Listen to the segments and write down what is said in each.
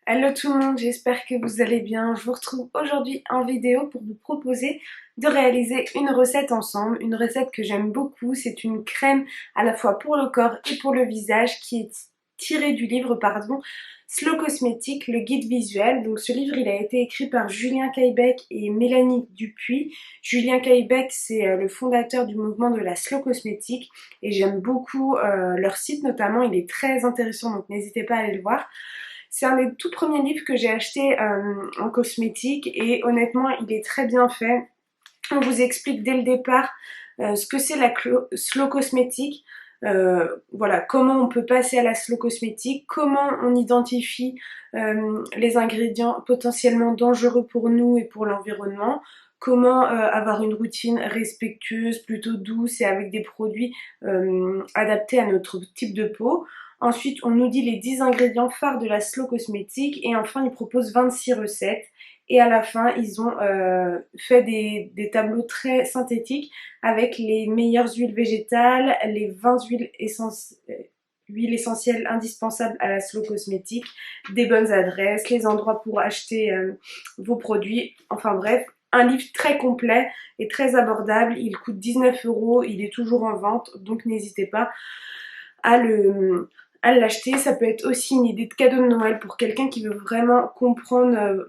Hello tout le monde, j'espère que vous allez bien. Je vous retrouve aujourd'hui en vidéo pour vous proposer de réaliser une recette ensemble. Une recette que j'aime beaucoup, c'est une crème à la fois pour le corps et pour le visage qui est tirée du livre, Slow Cosmétique, le guide visuel. Donc ce livre, il a été écrit par Julien Caillebec et Mélanie Dupuis. Julien Caillebec, c'est le fondateur du mouvement de la Slow Cosmétique et j'aime beaucoup leur site notamment, il est très intéressant donc n'hésitez pas à aller le voir. C'est un des tout premiers livres que j'ai acheté en cosmétique et honnêtement il est très bien fait. On vous explique dès le départ ce que c'est la slow cosmétique, voilà, comment on peut passer à la slow cosmétique, comment on identifie les ingrédients potentiellement dangereux pour nous et pour l'environnement, comment avoir une routine respectueuse, plutôt douce et avec des produits adaptés à notre type de peau. Ensuite, on nous dit les 10 ingrédients phares de la slow cosmétique et enfin, ils proposent 26 recettes. Et à la fin, ils ont fait des tableaux très synthétiques avec les meilleures huiles végétales, les 20 huiles essentielles indispensables à la slow cosmétique, des bonnes adresses, les endroits pour acheter vos produits. Enfin bref, un livre très complet et très abordable. Il coûte 19 €, il est toujours en vente, donc n'hésitez pas à l'acheter. Ça peut être aussi une idée de cadeau de Noël pour quelqu'un qui veut vraiment comprendre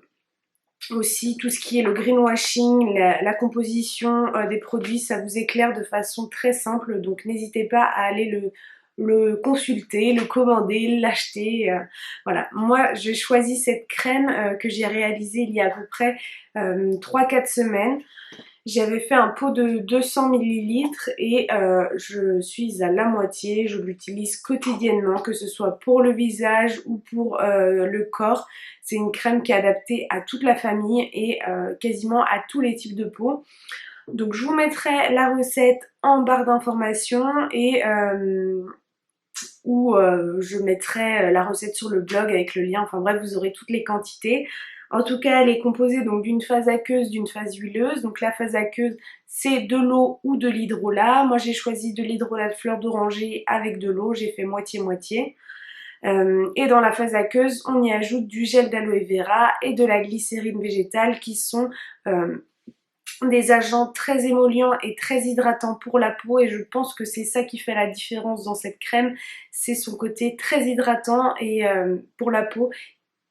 aussi tout ce qui est le greenwashing, la composition des produits, ça vous éclaire de façon très simple, donc n'hésitez pas à aller le consulter, le commander, l'acheter. Voilà, moi j'ai choisi cette crème que j'ai réalisée il y a à peu près 3-4 semaines. J'avais fait un pot de 200 millilitres et je suis à la moitié, je l'utilise quotidiennement, que ce soit pour le visage ou pour le corps. C'est une crème qui est adaptée à toute la famille et quasiment à tous les types de peau. Donc je vous mettrai la recette en barre d'informations et je mettrai la recette sur le blog avec le lien. Enfin bref, vous aurez toutes les quantités. En tout cas, elle est composée donc d'une phase aqueuse, d'une phase huileuse. Donc la phase aqueuse, c'est de l'eau ou de l'hydrolat. Moi, j'ai choisi de l'hydrolat de fleur d'oranger avec de l'eau. J'ai fait moitié-moitié. Et dans la phase aqueuse, on y ajoute du gel d'aloe vera et de la glycérine végétale qui sont des agents très émollients et très hydratants pour la peau et je pense que c'est ça qui fait la différence dans cette crème, c'est son côté très hydratant et pour la peau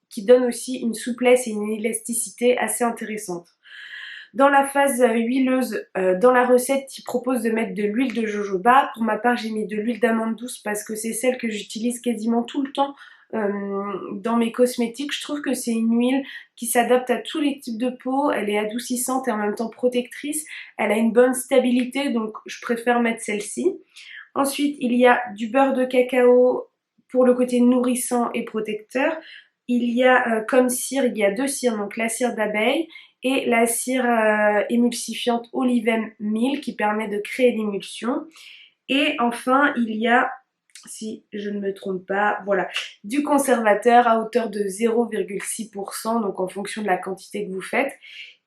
qui donne aussi une souplesse et une élasticité assez intéressante. Dans la phase huileuse, dans la recette, il propose de mettre de l'huile de jojoba. Pour ma part, j'ai mis de l'huile d'amande douce parce que c'est celle que j'utilise quasiment tout le temps dans mes cosmétiques. Je trouve que c'est une huile qui s'adapte à tous les types de peau. Elle est adoucissante et en même temps protectrice. Elle a une bonne stabilité, donc je préfère mettre celle-ci. Ensuite, il y a du beurre de cacao pour le côté nourrissant et protecteur. Il y a comme cire, il y a deux cires, donc la cire d'abeille et la cire émulsifiante Olivem 1000 qui permet de créer l'émulsion. Et enfin, il y a, si je ne me trompe pas, voilà, du conservateur à hauteur de 0,6%, donc en fonction de la quantité que vous faites.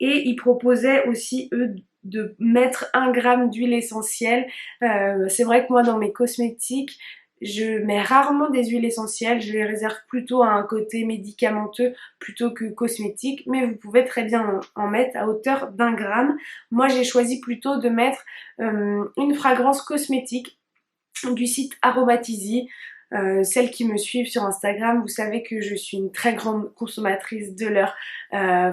Et ils proposaient aussi, eux, de mettre 1 gramme d'huile essentielle. C'est vrai que moi, dans mes cosmétiques, je mets rarement des huiles essentielles, je les réserve plutôt à un côté médicamenteux plutôt que cosmétique, mais vous pouvez très bien en mettre à hauteur d'1 gramme. Moi j'ai choisi plutôt de mettre une fragrance cosmétique du site Aromatizy. Celles qui me suivent sur Instagram, vous savez que je suis une très grande consommatrice de leurs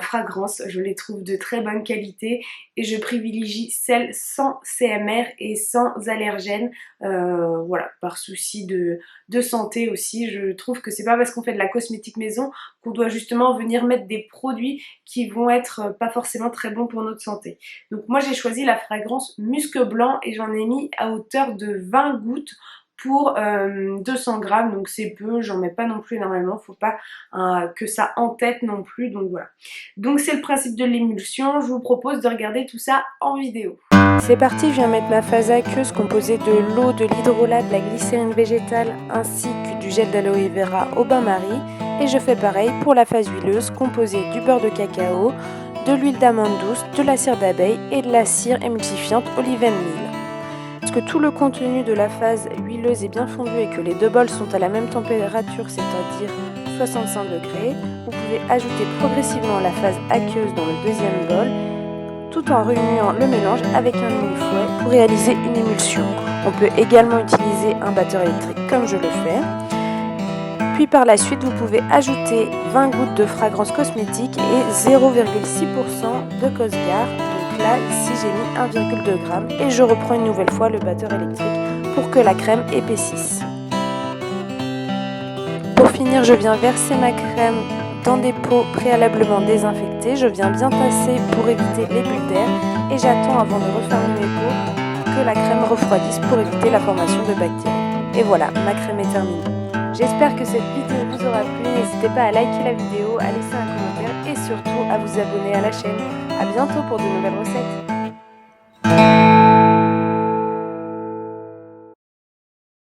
fragrances. Je les trouve de très bonne qualité et je privilégie celles sans CMR et sans allergènes. Voilà, par souci de santé aussi. Je trouve que c'est pas parce qu'on fait de la cosmétique maison qu'on doit justement venir mettre des produits qui vont être pas forcément très bons pour notre santé. Donc moi j'ai choisi la fragrance Musc Blanc et j'en ai mis à hauteur de 20 gouttes pour 200 grammes, donc c'est peu, j'en mets pas non plus énormément, faut pas que ça entête non plus, donc voilà. Donc c'est le principe de l'émulsion, je vous propose de regarder tout ça en vidéo. C'est parti, je viens mettre ma phase aqueuse composée de l'eau, de l'hydrolat, de la glycérine végétale ainsi que du gel d'aloe vera au bain-marie et je fais pareil pour la phase huileuse composée du beurre de cacao, de l'huile d'amande douce, de la cire d'abeille et de la cire émulsifiante Olivem 1000. Lorsque tout le contenu de la phase huileuse est bien fondu et que les deux bols sont à la même température, c'est-à-dire 65 degrés. Vous pouvez ajouter progressivement la phase aqueuse dans le deuxième bol, tout en remuant le mélange avec un mini-fouet pour réaliser une émulsion. On peut également utiliser un batteur électrique comme je le fais. Puis par la suite, vous pouvez ajouter 20 gouttes de fragrance cosmétique et 0,6% de Cosgar. Donc là, ici, j'ai mis 1,2 g et je reprends une nouvelle fois le batteur électrique pour que la crème épaississe. Pour finir, je viens verser ma crème dans des pots préalablement désinfectés. Je viens bien tasser pour éviter les bulles d'air et j'attends avant de refermer mes pots que la crème refroidisse pour éviter la formation de bactéries. Et voilà, ma crème est terminée. J'espère que cette vidéo vous aura plu. N'hésitez pas à liker la vidéo, à laisser un commentaire et surtout à vous abonner à la chaîne. A bientôt pour de nouvelles recettes.